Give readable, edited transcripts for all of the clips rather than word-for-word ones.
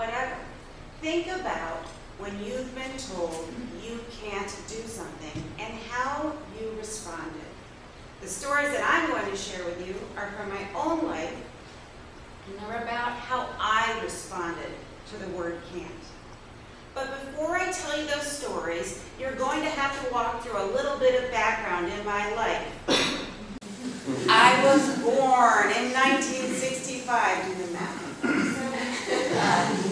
whatever. Think about when you've been told you can't do something and how you responded. The stories that I'm going to share with you are from my own life, and they're about how I responded to the word can't. But before I tell you those stories, you're going to have to walk through a little bit of background in my life. I was born in 1965, do the math.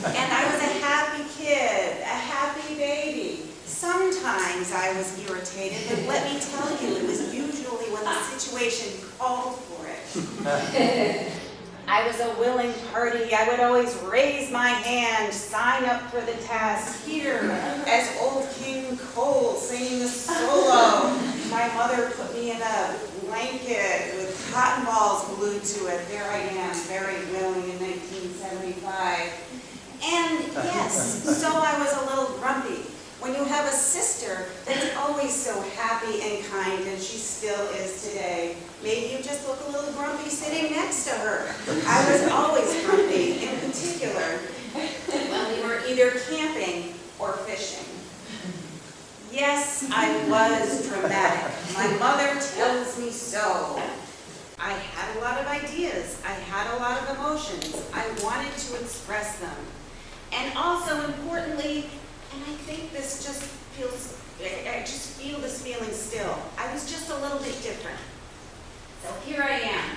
And I was a happy kid, a happy baby. Sometimes I was irritated, but let me tell you, it was usually when the situation called for it. I was a willing party. I would always raise my hand, sign up for the task, here as Old King Cole singing the solo. My mother put me in a blanket with cotton balls glued to it. There I am, very willing in 1975. And yes, so I was a little grumpy. When you have a sister that's always so happy and kind, and she still is today, maybe you just look a little grumpy sitting next to her. I was always grumpy, in particular when we were either camping or fishing. Yes, I was dramatic. My mother tells me so. I had a lot of ideas. I had a lot of emotions. I wanted to express them. And also, importantly, and I think this just feels, I just feel this feeling still, I was just a little bit different. So here I am.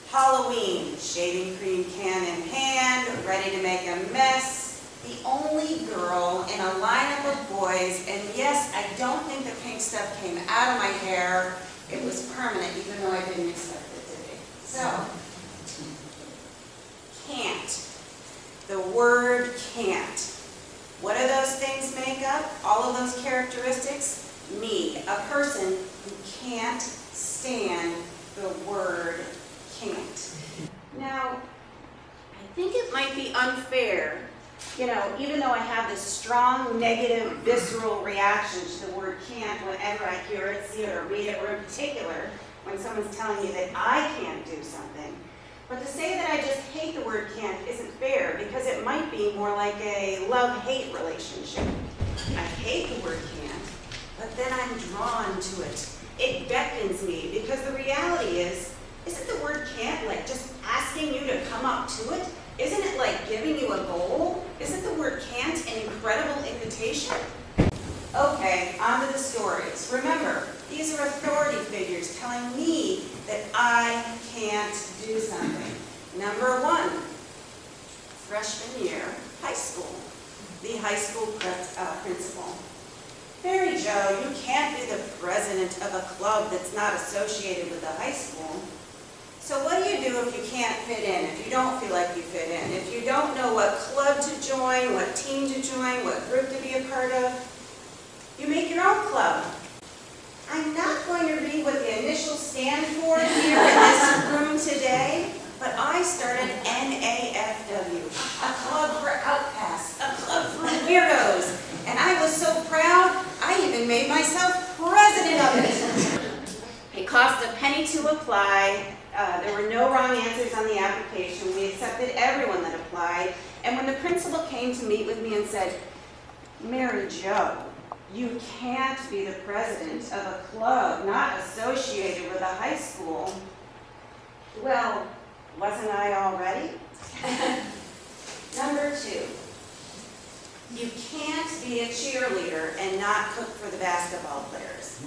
Halloween, shaving cream can in hand, ready to make a mess. The only girl in a lineup of boys, and yes, I don't think the pink stuff came out of my hair. It was permanent, even though I didn't expect it to be. So, can't. The word can't. What do those things make up? All of those characteristics? Me, a person who can't stand the word can't. Now, I think it might be unfair, you know, even though I have this strong, negative, visceral reaction to the word can't whenever I hear it, see it, or read it, or in particular, when someone's telling me that I can't do something. But to say that I just hate the word can't isn't fair, because it might be more like a love-hate relationship. I hate the word can't, but then I'm drawn to it. It beckons me, because the reality is, isn't the word can't like just asking you to come up to it? Isn't it like giving you a goal? Isn't the word can't an incredible invitation? Okay, on to the stories. Remember, these are authority figures telling me that I can't do something. Number one, freshman year, high school. The high school principal. Mary Jo, you can't be the president of a club that's not associated with the high school. So what do you do if you can't fit in, if you don't feel like you fit in, if you don't know what club to join, what team to join, what group to be a part of? You make your own club. I'm not going to read what the initials stand for here in this room today, but I started NAFW, a club for outcasts, a club for weirdos, and I was so proud, I even made myself president of it. It cost a penny to apply. There were no wrong answers on the application. We accepted everyone that applied, and when the principal came to meet with me and said, Mary Jo, you can't be the president of a club not associated with a high school. Well, wasn't I already? Number two, you can't be a cheerleader and not cook for the basketball players.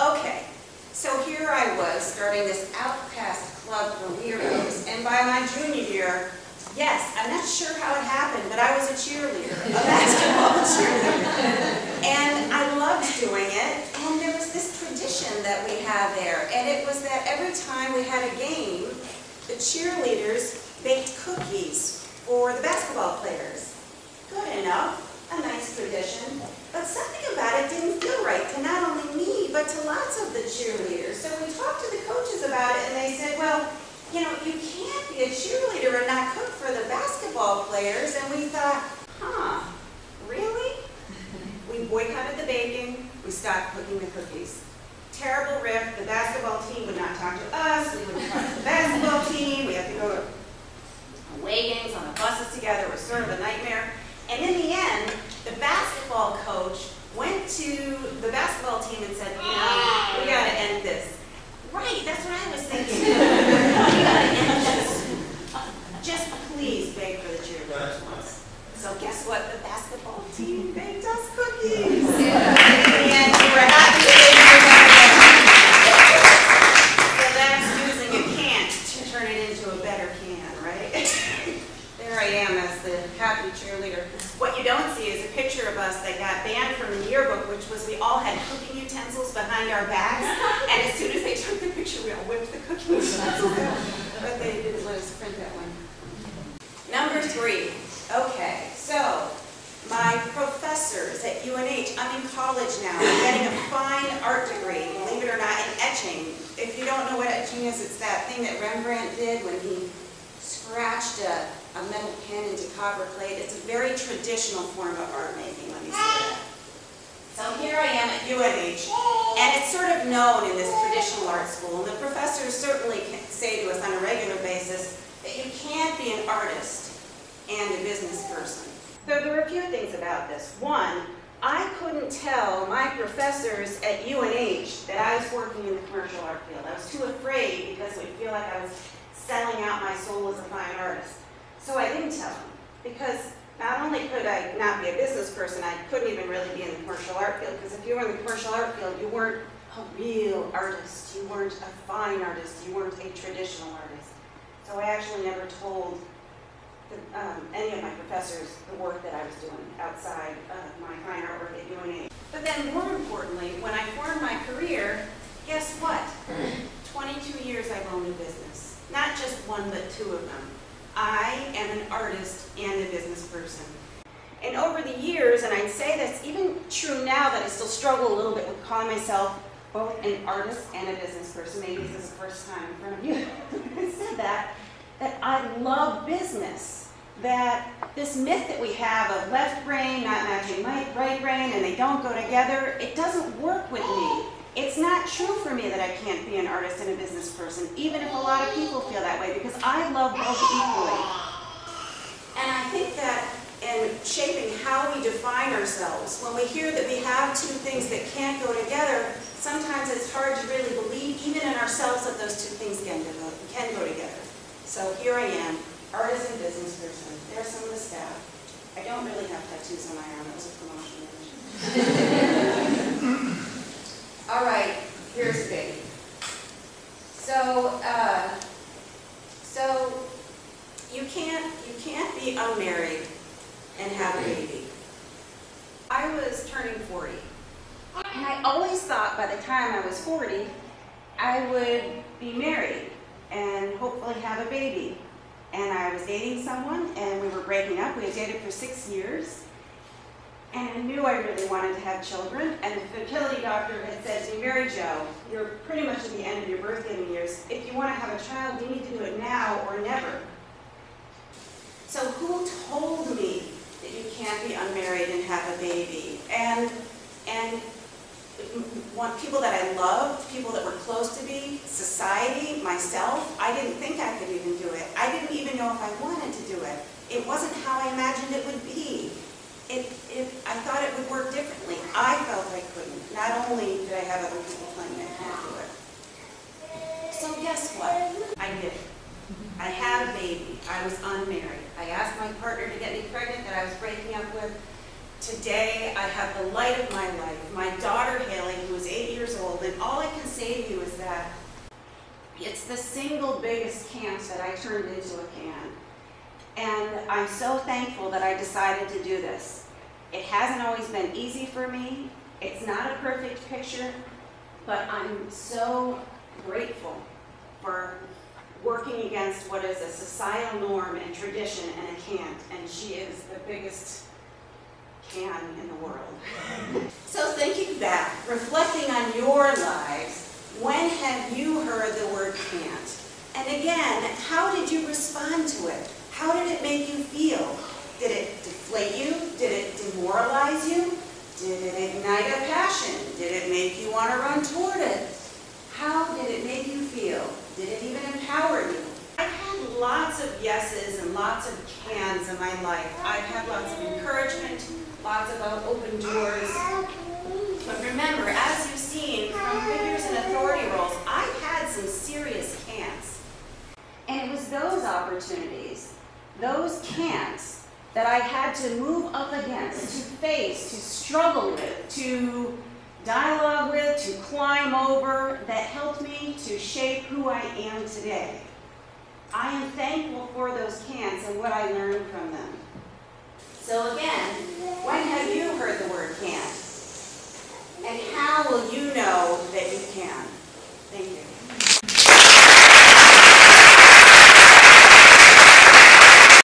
Okay, so here I was starting this outcast club for weirdos, and by my junior year, yes, I'm not sure how it happened, but I was a cheerleader, a basketball cheerleader. And I loved doing it, and there was this tradition that we had there, and it was that every time we had a game, the cheerleaders baked cookies for the basketball players. Good enough, a nice tradition, but something about it didn't feel right to not only me, but to lots of the cheerleaders. So we talked to the coaches about it, and they said, well, you know, you can't be a cheerleader and not cook for the basketball players. And we thought, huh, really? We boycotted the baking, we stopped cooking the cookies. Terrible riff, the basketball team would not talk to us, we wouldn't talk to the basketball team, we had to go to away games on the buses together. It was sort of a nightmare. happy cheerleader. What you don't see is a picture of us that got banned from the yearbook, which was we all had cooking utensils behind our backs, and as soon as they took the picture, we all whipped the cooking utensils out. But they didn't let us print that one. Number 3. Okay, so my professors at UNH, I'm in college now, I'm getting a fine art degree, believe it or not, in etching. If you don't know what etching is, it's that thing that Rembrandt did when he scratched a metal pen into copper plate. It's a very traditional form of art making, let me say that. So here I am at UNH, and it's sort of known in this traditional art school, and the professors certainly can say to us on a regular basis that you can't be an artist and a business person. So there were a few things about this. One, I couldn't tell my professors at UNH that I was working in the commercial art field. I was too afraid because it would feel like I was selling out my soul as a fine artist. So I didn't tell them, because not only could I not be a business person, I couldn't even really be in the commercial art field, because if you were in the commercial art field, you weren't a real artist, you weren't a fine artist, you weren't a traditional artist. So I actually never told any of my professors the work that I was doing outside of my fine art work at UNH. But then more importantly, when I formed my career, guess what? 22 years I've owned a business. Not just one, but 2 of them. I am an artist and a business person. And over the years, and I'd say that's even true now that I still struggle a little bit with calling myself both an artist and a business person. Maybe this is the first time in front of you I said that I love business. That this myth that we have of left brain not matching right brain and they don't go together, it doesn't work with me. It's not true for me that I can't be an artist and a business person, even if a lot of people feel that way, because I love both equally. And I think that in shaping how we define ourselves, when we hear that we have 2 things that can't go together, sometimes it's hard to really believe, even in ourselves, that those 2 things can go together. So here I am, artist and business person. There's some of the staff. I don't really have tattoos on my arm. It was a promotion. All right, here's a baby. So you can't be unmarried and have a baby. I was turning 40, and I always thought by the time I was 40, I would be married and hopefully have a baby. And I was dating someone, and we were breaking up. We had dated for 6 years, and I knew I really wanted to have children. And the fertility doctor had said to me, "Mary Jo, you're pretty much at the end of your birth-giving years. If you want to have a child, you need to do it now or never." So who told me that you can't be unmarried and have a baby? And people that I loved, people that were close to me, society, myself, I didn't think I could even do it. I didn't even know if I wanted to do it. It wasn't how I imagined it would be. I thought it would work differently. I felt I couldn't. Not only did I have other people telling me I can't do it. So guess what? I did it. I had a baby. I was unmarried. I asked my partner to get me pregnant that I was breaking up with. Today, I have the light of my life, my daughter Haley, who is 8 years old, and all I can say to you is that it's the single biggest can't that I turned into a can. And I'm so thankful that I decided to do this. It hasn't always been easy for me. It's not a perfect picture, but I'm so grateful for working against what is a societal norm and tradition and a can't, and she is the biggest can in the world. So thinking back, reflecting on your lives, when have you heard the word can't? And again, how did you respond to it? How did it make you feel? Did it deflate you? Did it demoralize you? Did it ignite a passion? Did it make you want to run toward it? How did it make you feel? Did it even empower you? I've had lots of yeses and lots of cans in my life. I've had lots of encouragement, lots of open doors. But remember, as you've seen from figures in authority roles, I've had some serious can'ts. And it was those opportunities, those can'ts, that I had to move up against, to face, to struggle with, to dialogue with, to climb over, that helped me to shape who I am today. I am thankful for those can'ts and what I learned from them. So again, when have you heard the word can't? And how will you know that you can? Thank you.